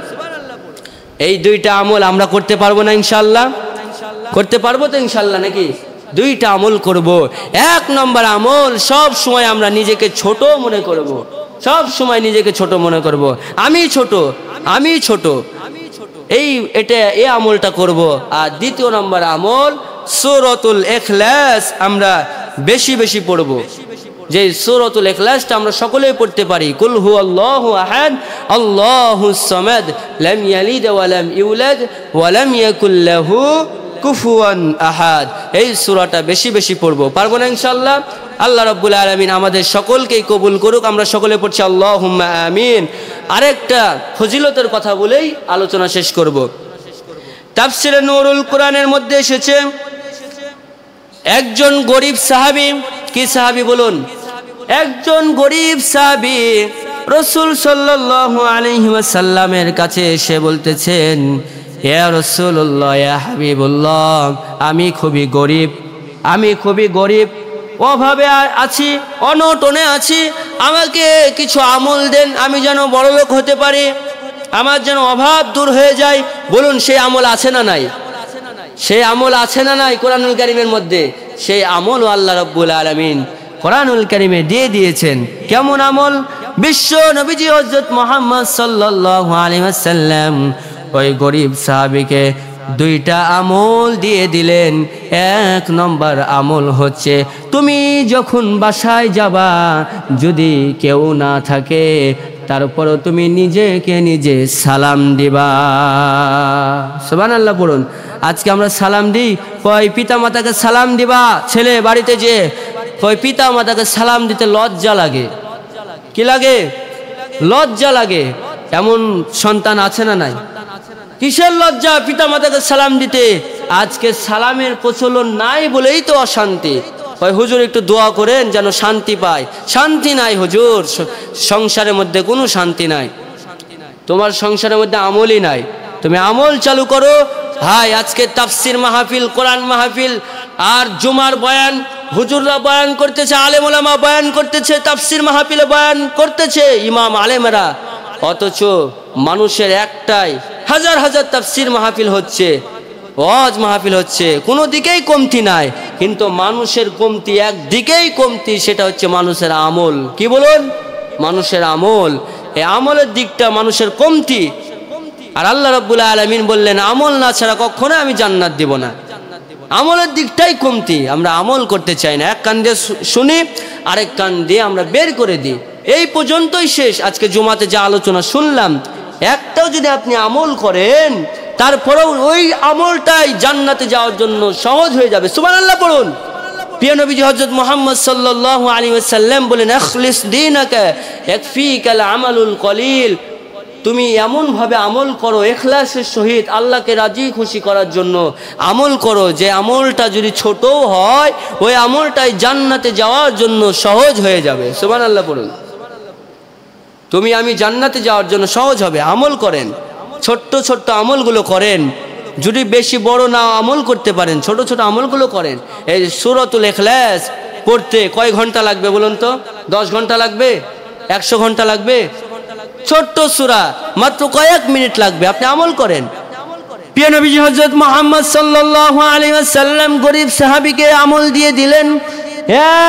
এই 2টা আমল আমরা করতে পারবো না ইনশাআল্লাহ? করতে পারবো তো ইনশাআল্লাহ নাকি? 2টা আমল করব। 1 নম্বর আমল, সব সময় আমরা নিজেকে ছোট মনে করব, সব সময় নিজেকে ছোট মনে করব, আমি ছোট, আমি ছোট। এই আমলটা করব। আর 2 নম্বর আমল, সূরাতুল ইখলাস আমরা বেশি বেশি পড়ব। যে সূরাতুল ইখলাসটা আমরা সকলেই পড়তে পারি, কুল হুয়াল্লাহু আহাদ আল্লাহুস সামাদ লাম ইয়ালিদ ওয়া লাম ইউলাদ ওয়া লাম ইয়াকুল লাহু কুফুয়ান আহাদ। এই সূরাটা বেশি বেশি পড়ব। পারবো না ইনশাআল্লাহ? আল্লাহ রাব্বুল আলামিন আমাদের সকলকেই কবুল করুক। আমরা সকলে পড়ছি আল্লাহুম্মা আমিন। আরেকটা ফজিলতের কথা বলেই আলোচনা শেষ করব। তাফসিরে নূরুল কুরআনের মধ্যে এসেছে, একজন গরিব সাহাবী, কি সাহাবী বলুন? একজন গরিব সাহাবী রাসূল সাল্লাল্লাহু আলাইহি ওয়াসাল্লামের কাছে এসে বলতেছেন, ইয়া রাসূলুল্লাহ, ইয়া হাবিবুল্লাহ, আমি খুবই গরিব, অভাবে আছি, অনটনে আছি, আমাকে কিছু আমল দেন, আমি যেন বড়লোক হতে পারি, আমার যেন অভাব দূর হয়ে যায়। বলুন, সেই আমল আছে না নাই? সেই আমল আছে না নাই কোরআনুল কারীমের মধ্যে? সেই আমলও আল্লাহ রাব্বুল আলামিন কোরআনুল কারীমে দিয়ে দিয়েছেন। কেমন আমল? বিশ্ব নবীজি হযরত মুহাম্মদ সাল্লাল্লাহু আলাইহি ওয়াসাল্লাম ওই গরিব সাহাবীকে 2টা আমল দিয়ে দিলেন। 1 নম্বর আমল হচ্ছে, তুমি যখন বাসায় যাবা, যদি কেউ না থাকে, তারপরও তুমি নিজেকে নিজে সালাম দিবা। সুবহানাল্লাহ পড়ুন। আজকে আমরা সালাম দিই, কই পিতা মাতাকে সালাম দিবা, ছেলে বাড়িতে যে কই পিতা মাতাকে সালাম দিতে লজ্জা লাগে। কি লাগে? লজ্জা লাগে। এমন সন্তান আছে না নাই? কিসের লজ্জা পিতা মাতাকে সালাম দিতে? আজকে সালামের প্রচলন নাই বলেই তো অশান্তি। ওই হুজুর একটু দোয়া করেন যেন শান্তি পায়। শান্তি নাই হুজুর, সংসারের মধ্যে কোনো শান্তি নাই। তোমার সংসারের মধ্যে আমলই নাই, তুমি আমল চালু করো। ভাই, আজকে তাফসির মাহফিল, কোরআন মাহফিল আর জুমার বয়ান, হুজুররা বয়ান করতেছে, আলেম ওলামা বয়ান করতেছে, তাফসির মাহফিলে বয়ান করতেছে ইমাম আলেমরা, অথচ মানুষের একটাই, হাজার হাজার তাফসির মাহফিল হচ্ছে, ওয়াজ মাহফিল হচ্ছে, কোনো দিকেই কমতি নাই। কিন্তু মানুষের কমতি একদিকেই কমতি, সেটা হচ্ছে মানুষের আমল। কি বলুন? মানুষের আমল। এই আমলের দিকটা মানুষের কমতি। আর আল্লাহ রাব্বুল আলামিন বললেন, আমল না ছাড়া কখনো আমি জান্নাত দিব না। আমলের দিকটাই কমতি, আমরা আমল করতে চাই না। এক কান দিয়ে শুনি, আরেক কান দিয়ে আমরা বের করে দিই। এই পর্যন্তই শেষ। আজকে জুমাতে যা আলোচনা শুনলাম, একটাও যদি আপনি আমল করেন, তারপরেও ওই আমলটাই জান্নাতে যাওয়ার জন্য সহজ হয়ে যাবে। সুবহানাল্লাহ পড়ুন। প্রিয় নবীজি হযরত মুহাম্মদ সাল্লাল্লাহু আলাইহি ওয়াসাল্লাম বলেন, আখলিস দীনাকা ইয়াকফিকাল আমালুল কলিল। তুমি এমনভাবে আমল করো ইখলাসের সহিত, আল্লাহকে রাজি খুশি করার জন্য আমল করো, যে আমলটা যদি ছোটও হয়, ওই আমলটাই জান্নাতে যাওয়ার জন্য সহজ হয়ে যাবে। সুবহানাল্লাহ পড়ুন। তুমি আমি জান্নাতে যাওয়ার জন্য সহজ হবে। আমল করেন, ছোট্ট ছোট্ট আমলগুলো করেন। যদি বেশি বড় না আমল করতে পারেন, ছোট ছোট আমলগুলো করেন। এই সূরাতুল ইখলাস পড়তে কয় ঘন্টা লাগবে বলুন তো? 10 ঘন্টা লাগবে? 100 ঘন্টা লাগবে? ছোট্ট সূরা, মাত্র কয়েক মিনিট লাগবে, আপনি আমল করেন। প্রিয় নবীজি হযরত মুহাম্মদ সাল্লাল্লাহু আলাইহি ওয়াসাল্লাম গরীব সাহাবীকে আমল দিয়ে দিলেন।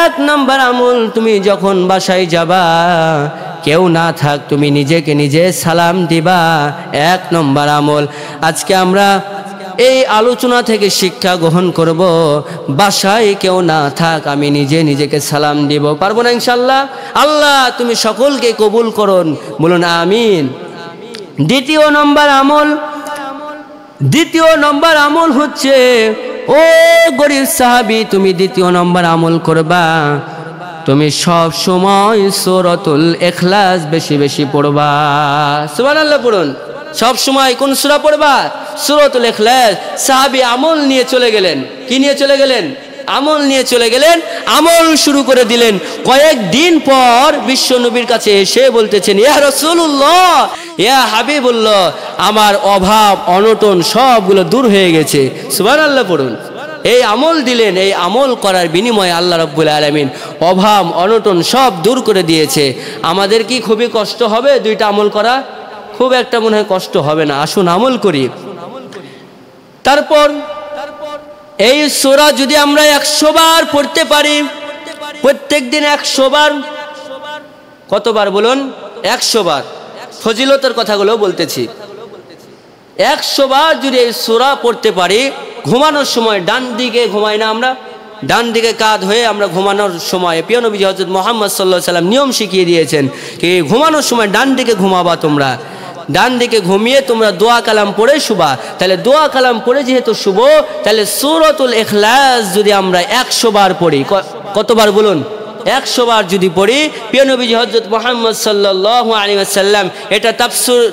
1 নাম্বার আমল, তুমি যখন বাসায় যাবা, কেউ না থাক, তুমি নিজেকে নিজে সালাম দিবা। 1 নম্বর আমল। আজকে আমরা এই আলোচনা থেকে শিক্ষা গ্রহণ করব, বাসায় কেউ না থাক, আমি নিজে নিজেকে সালাম দিব। পারবো না ইনশাআল্লাহ? আল্লাহ তুমি সকলকে কবুল করুন, বলুন আমিন। দ্বিতীয় নম্বর আমল হচ্ছে, ও গরীব সাহাবী, তুমি দ্বিতীয় নম্বর আমল করবা, তুমি সব সময় সূরাতুল ইখলাস বেশি বেশি পড়বা। সুবহানাল্লাহ পড়ুন। সব সময় কোন সূরা পড়বা? সূরাতুল ইখলাস। সাহাবী আমল নিয়ে চলে গেলেন। কি নিয়ে চলে গেলেন? আমল নিয়ে চলে গেলেন, আমল শুরু করে দিলেন। কয়েকদিন পর বিশ্ব নবীর কাছে এসে বলতেছেন, ইয়া রাসূলুল্লাহ, ইয়া হাবিবুল্লাহ, আমার অভাব অনটন সবগুলো দূর হয়ে গেছে। সুবহানাল্লাহ পড়ুন। এই আমল দিলেন, এই আমল করার বিনিময়ে আল্লাহ রাব্বুল আলামিন অভাব অনটন সব দূর করে দিয়েছে। আমাদের কি খুবই কষ্ট হবে 2টা আমল করা? খুব একটা মনে হয় কষ্ট হবে না। আসুন আমল করি। তারপর এই সূরা যদি আমরা 100 বার পড়তে পারি, প্রত্যেক দিন 100 বার, কতবার বলুন? 100 বার। ফজিলতের কথাগুলো বলতেছি। 100 বার যদি এই সূরা পড়তে পারি, ঘুমানোর সময় ডান দিকে ঘুমাই না আমরা, ডান দিকে কাঁধ হয়ে আমরা ঘুমানোর সময় প্রিয় নবী হযরত মুহাম্মদ সাল্লাল্লাহু আলাইহি ওয়াসাল্লাম নিয়ম শিখিয়ে দিয়েছেন কি ঘুমানোর সময় ডান দিকে ঘুমাবা তোমরা। ডান দিকে ঘুমিয়ে তোমরা দোয়া কালাম পড়ে শুবা। তাহলে দোয়া কালাম পড়ে যেহেতু শুব, তাহলে সূরাতুল ইখলাস যদি আমরা 100 বার পড়ি, কতবার বলুন? 100 বার যদি পড়ি, প্রিয় নবী হযরত মুহাম্মদ সাল্লাল্লাহু আলাইহি ওয়াসাল্লাম, এটা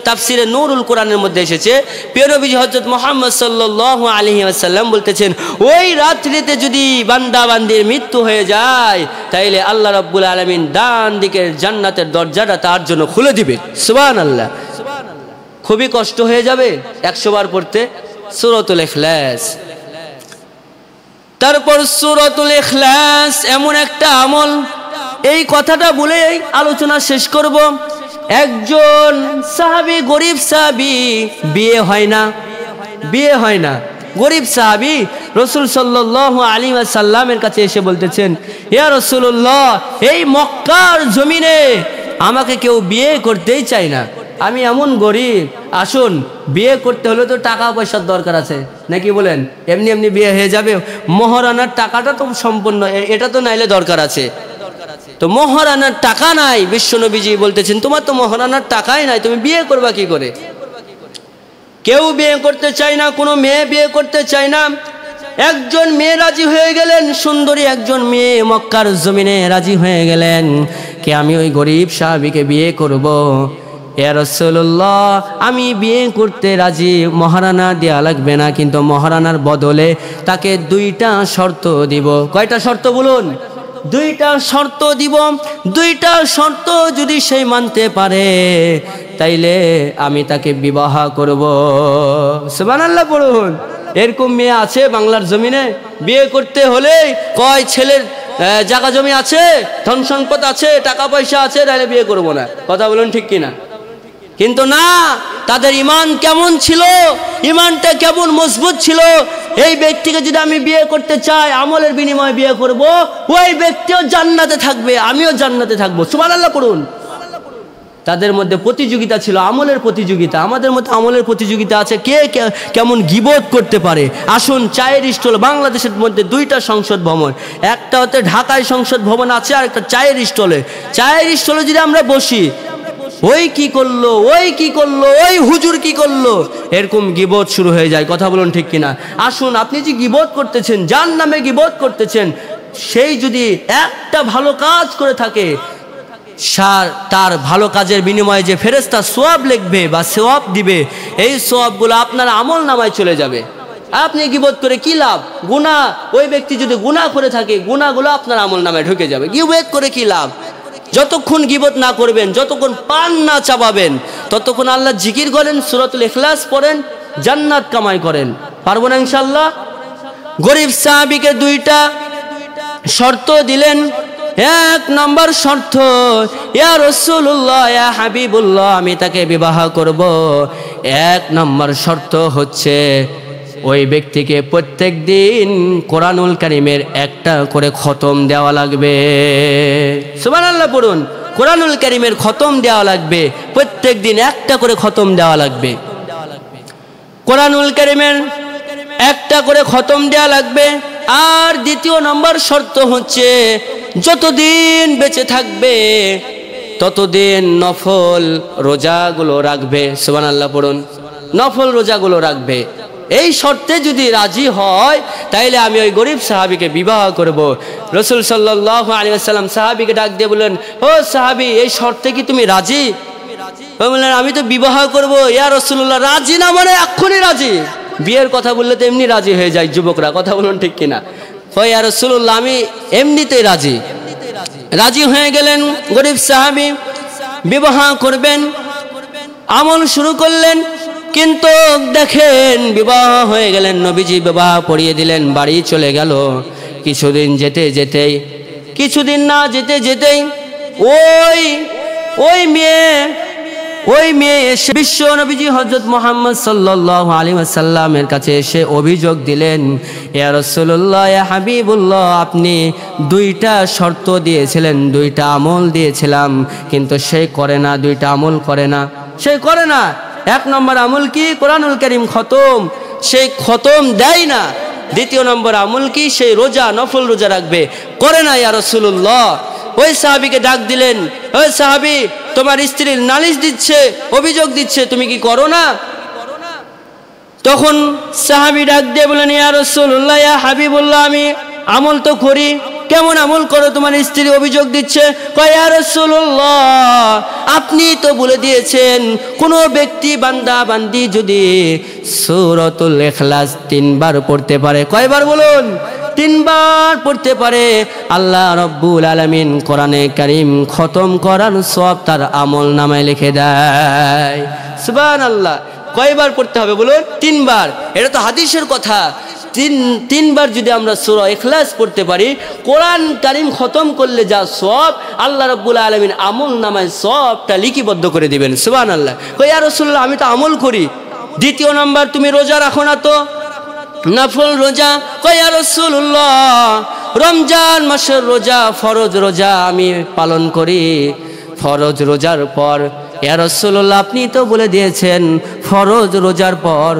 তাফসিরে নূরুল কোরআনের মধ্যে এসেছে। প্রিয় নবী হযরত মুহাম্মদ সাল্লাল্লাহু আলাইহি ওয়াসাল্লাম বলতেছেন, ওই রাত্রিতে যদি বান্দা বান্দির মৃত্যু হয়ে যায়, তাইলে আল্লাহ রাব্বুল আলামিন ডান দিকের জান্নাতের দরজাটা তার জন্য খুলে দিবে। সুবহানাল্লাহ। খুবই কষ্ট হয়ে যাবে 100 বার পড়তে সূরাতুল ইখলাস। তারপর সূরাতুল ইখলাস এমন একটা আমল, এই কথাটা বলে আলোচনা শেষ করব। একজন সাহাবী, গরীব সাহাবী, বিয়ে হয় না, গরীব সাহাবী রাসূল সাল্লাল্লাহু আলাইহি ওয়াসাল্লামের কাছে এসে বলতেছেন, ইয়া রাসূলুল্লাহ, এই মক্কার জমিনে আমাকে কেউ বিয়ে করতেই চায় না, আমি এমন গরিব। আসুন, বিয়ে করতে হলে তো টাকা পয়সার দরকার আছে, নাকি বলেন? এমনি এমনি বিয়ে হয়ে যাবে? মহারানার টাকাটা তো সম্পূর্ণ, এটা তো নাইলে দরকার আছে। তো মহারানার টাকা নাই, বিশ্বনবীজি বলতেছেন তোমার তো মহারানার টাকাই নাই, তুমি বিয়ে করবা কি করে? কেউ বিয়ে করতে চায় না, কোনো মেয়ে বিয়ে করতে চায় না। একজন মেয়ে রাজি হয়ে গেলেন, সুন্দরী একজন মেয়ে মক্কার জমিনে রাজি হয়ে গেলেন কি আমি ওই গরিব সাহাবীকে বিয়ে করব। ইয়া রাসূলুল্লাহ, আমি বিয়ে করতে রাজি, মহারানা দেয়া লাগবে না, কিন্তু মহারানার বদলে তাকে 2টা শর্ত দিব। কয়টা শর্ত বলুন? 2টা শর্ত দিব। 2টা শর্ত যদি সে মানতে পারে, তাইলে আমি তাকে বিবাহ করব। সুবহানাল্লাহ পড়ুন। এরকম মেয়ে আছে বাংলার জমিনে? বিয়ে করতে হলে কয় ছেলের জায়গা জমি আছে, ধন সম্পদ আছে, টাকা পয়সা আছে, তাহলে বিয়ে করব না। কথা বলুন ঠিক কিনা? কিন্তু না, তাদের ঈমান কেমন ছিল, ঈমানটা কেমন মজবুত ছিল। এই ব্যক্তিকে যদি আমি বিয়ে করতে চাই, আমলের বিনিময়ে বিয়ে করব, ওই ব্যক্তিও জান্নাতে থাকবে, আমিও জান্নাতে থাকবো। সুবহানাল্লাহ পড়ুন। তাদের মধ্যে প্রতিযোগিতা ছিল, আমলের প্রতিযোগিতা। আমাদের মধ্যে আমলের প্রতিযোগিতা আছে, কে কেমন গীবত করতে পারে। আসুন, চায়ের স্টল, বাংলাদেশের মধ্যে 2টা সংসদ ভবন, একটা হতে ঢাকায় সংসদ ভবন আছে, আর একটা চায়ের স্টলে। চায়ের স্টলে যদি আমরা বসি, ওই কি করলো, ওই কি করলো, ওই হুজুর কি করলো, এরকম গীবত শুরু হয়ে যায়। কথা বলুন ঠিক কিনা? আসুন, আপনি যে গীবত করতেছেন, যার নামে গীবত করতেছেন, সেই যদি একটা ভালো কাজ করে থাকে, তার ভালো কাজের বিনিময়ে যে ফেরেশতা সওয়াব লিখবে বা সওয়াব দিবে, এই সওয়াবগুলো আপনার আমল নামায় চলে যাবে। আপনি গীবত করে কি লাভ? গুনাহ। ওই ব্যক্তি যদি গুনাহ করে থাকে, গুনাহগুলো আপনার আমল নামায় ঢুকে যাবে। গীবত করে কি লাভ? যতক্ষণ গীবত না করবেন, যতক্ষণ পান না চাবাবেন, ততক্ষণ আল্লাহ জিকির করেন, সূরাতুল ইখলাস পড়েন, জান্নাত কামাই করেন। পারবো না ইনশাআল্লাহ? গরীব সাহাবীকে 2টা শর্ত দিলেন। এক নম্বর শর্ত, ইয়া রাসূলুল্লাহ ইয়া হাবিবুল্লাহ, আমি তাকে বিবাহ করব, এক নম্বর শর্ত হচ্ছে ওই ব্যক্তিকে প্রত্যেক দিন কোরআনুল কারীমের একটা করে খতম দেওয়া লাগবে। সুবহানাল্লাহ পড়ুন। কোরআনুল কারীমের খতম দেওয়া লাগবে, প্রত্যেক দিন একটা করে খতম দেওয়া লাগবে। কোরআনুল কারীমের একটা করে খতম দেওয়া লাগবে। আর দ্বিতীয় নম্বর শর্ত হচ্ছে যতদিন বেঁচে থাকবে ততদিন নফল রোজাগুলো রাখবে। সুবহানাল্লাহ পড়ুন। নফল রোজাগুলো রাখবে। এই শর্তে যদি রাজি হয় তাইলে আমি ওই গরিব সাহাবীকে বিবাহ করব। রাসূল সাল্লাল্লাহু আলাইহি ওয়াসাল্লাম সাহাবীকে ডাক দিয়ে বললেন, ও সাহাবী, এই শর্তে কি তুমি রাজি? বললেন, আমি তো বিবাহ করব। ইয়া রাসূলুল্লাহ, রাজি না মানে এক্ষুনি রাজি? বিয়ের কথা বললে তো এমনি রাজি হয়ে যায় যুবকরা, কথা বলুন ঠিক কিনা? ইয়া রাসূলুল্লাহ, আমি এমনিতেই রাজি। রাজি হয়ে গেলেন গরিব সাহাবী, বিবাহ করবেন, আমল শুরু করলেন। কিন্তু দেখেন বিবাহ হয়ে গেলেন, নবীজি বিবাহ পড়িয়ে দিলেন, বাড়ি চলে গেল। কিছুদিন যেতে যেতেই, কিছুদিন না যেতে যেতেই ওই মেয়ে এসে বিশ্ব নবীজি হযরত মুহাম্মদ সাল্লাল্লাহু আলাইহি ওয়াসাল্লামের কাছে এসে অভিযোগ দিলেন, ইয়া রাসূলুল্লাহ ইয়া হাবিবুল্লাহ, আপনি দুইটা শর্ত দিয়েছিলেন, দুইটা আমল দিয়েছিলাম, কিন্তু সে করে না, দুইটা আমল করে না, সে করে না। এক নম্বর আমল কি? কোরআনুল কারীম খতম, সেই খতম দেয় না। দ্বিতীয় নম্বর আমল কি? সেই রোজা, নফল রোজা রাখবে, করে না। ইয়া রাসূলুল্লাহ, ওই সাহাবীকে ডাক দিলেন, ওই সাহাবী, তোমার স্ত্রীর নালিশ দিচ্ছে, অভিযোগ দিচ্ছে, তুমি কি করো না? তখন সাহাবী ডাক দিয়ে বলেন, ইয়া রাসূলুল্লাহ ইয়া হাবিবুল্লাহ, আমি আমল তো করি। কেমন আমল করো? তোমার স্ত্রী অভিযোগ দিচ্ছে। কয়, ইয়া রাসূলুল্লাহ, আপনি তো বলে দিয়েছেন কোনো ব্যক্তি বান্দা বান্দি যদি সূরাতুল ইখলাস 3 বার পড়তে পারে, কয়বার বলুন? 3 বার পড়তে পারে, আল্লাহ রাব্বুল আলামিন কোরআনে কারীম খতম করার সওয়াব তার আমল নামায় লিখে দেয়। সুবহানাল্লাহ। কয়বার পড়তে হবে বলুন? 3 বার। এটা তো হাদিসের কথা। তিন বার যদি আমরা সূরা ইখলাস পড়তে পারি, কোরআন কারীম খতম করলে যা সওয়াব, আল্লাহ রাব্বুল আলামিন আমল নামায় সওয়াবটা লিপিবদ্ধ করে দিবেন। সুবহানাল্লাহ। কই, ইয়া রাসূলুল্লাহ, আমি তো আমল করি। দ্বিতীয় নাম্বার, তুমি রোজা রাখো না তো, নফল রোজা। কই, ইয়া রাসূলুল্লাহ, রমজান মাসের রোজা, ফরজ রোজা আমি পালন করি। ফরজ রোজার পর, ইয়া রাসূলুল্লাহ, আপনি তো বলে দিয়েছেন ফরজ রোজার পর,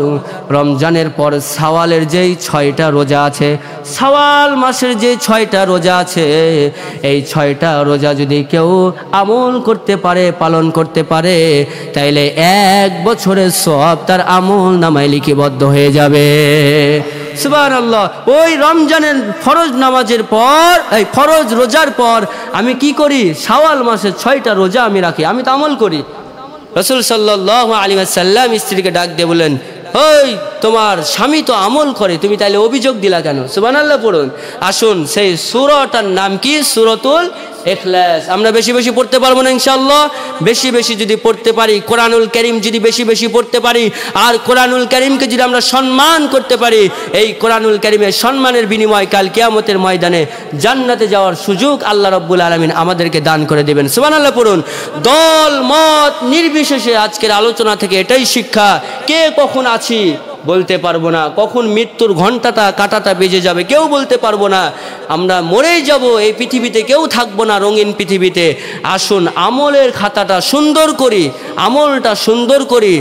রমজানের পর শাওয়ালের যেই 6টা রোজা আছে, শাওয়াল মাসের যে 6টা রোজা আছে, এই 6টা রোজা যদি কেউ আমল করতে পারে, পালন করতে পারে, তাইলে 1 বছরের সওয়াব তার আমল নামায় লিপিবদ্ধ হয়ে যাবে। সুবহানাল্লাহ। ওই রমজানের ফরজ নামাজের পর, এই ফরজ রোজার পর আমি কি করি? শাওয়াল মাসের 6টা রোজা আমি রাখি, আমি তো আমল করি। রাসূল সাল্লাল্লাহু আলাইহি ওয়াসাল্লাম স্ত্রীকে ডাক দিয়ে বলেন, ওই তোমার স্বামী তো আমল করে, তুমি তাইলে অভিযোগ দিলা কেন? সুবহানাল্লাহ পড়ুন। আসুন, সেই সূরাটার নাম কি? সূরাতুল ইখলাস। আমরা বেশি বেশি পড়তে পারবো না ইনশাআল্লাহ? বেশি বেশি যদি পড়তে পারি, কোরআনুল কারীম যদি বেশি বেশি পড়তে পারি, আর কোরআনুল কারীমকে যদি আমরা সম্মান করতে পারি, এই কোরআনুল কারীমের সম্মানের বিনিময় কাল কিয়ামতের ময়দানে জান্নাতে যাওয়ার সুযোগ আল্লাহ রাব্বুল আলামিন আমাদেরকে দান করে দেবেন। সুবহানাল্লাহ পড়ুন। দল মত নির্বিশেষে আজকের আলোচনা থেকে এটাই শিক্ষা, কে কখন আছি বলতে পারবো না, কখন মৃত্যুর ঘন্টাটা কাটাটা বেজে যাবে কেউ বলতে পারবো না, আমরা মরেই যাব, এই পৃথিবীতে কেউ থাকবো না, রঙিন পৃথিবীতে। আসুন আমলের খাতাটা সুন্দর করি, আমলটা সুন্দর করি,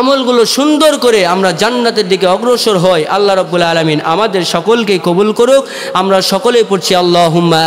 আমলগুলো সুন্দর করে আমরা জান্নাতের দিকে অগ্রসর হই। আল্লাহ রাব্বুল আলামিন আমাদের সকলকে কবুল করুক। আমরা সকলেই পড়ছি আল্লাহুম্মা।